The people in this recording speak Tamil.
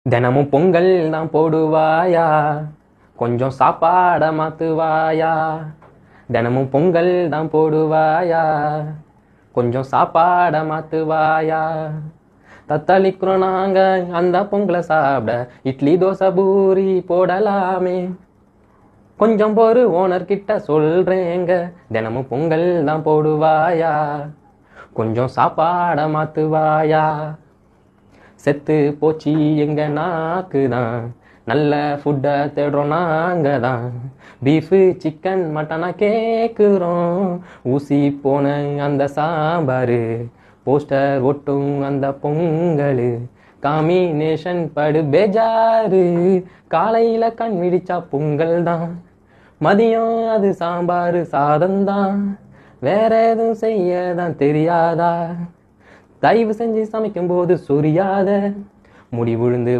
தினமும் பொங்கல் தான் போடுவாயா, கொஞ்சம் சாப்பாட மாத்துவாயா. தினமும் பொங்கல் தான் போடுவாயா, கொஞ்சம் சாப்பாட மாத்துவாயா. தத்தளிக்கிறோம் நாங்க அந்த பொங்கலை சாப்பிட, இட்லி தோசை பூரி போடலாமே. கொஞ்சம் பொறு ஓனர் கிட்ட சொல்றேங்க, தினமும் பொங்கல் தான் போடுவாயா, கொஞ்சம் சாப்பாட மாத்துவாயா. செத்து போச்சு எங்க நாக்குதான், நல்ல ஃபுட்டை தேடுறோம் நாங்க தான். பீஃபு சிக்கன் மட்டனா கேட்குறோம், ஊசி போன அந்த சாம்பார், போஸ்டர் ஒட்டும் அந்த பொங்கல், காம்பினேஷன் படு பேஜாரு. காலையில கண் விழிச்சா பொங்கல் தான், மதியம் அது சாம்பார் சாதம்தான். வேற எதுவும் செய்ய தான் தெரியாதா, தயவு செஞ்சு சமைக்கும் போது சொரியாத முடி விழுந்து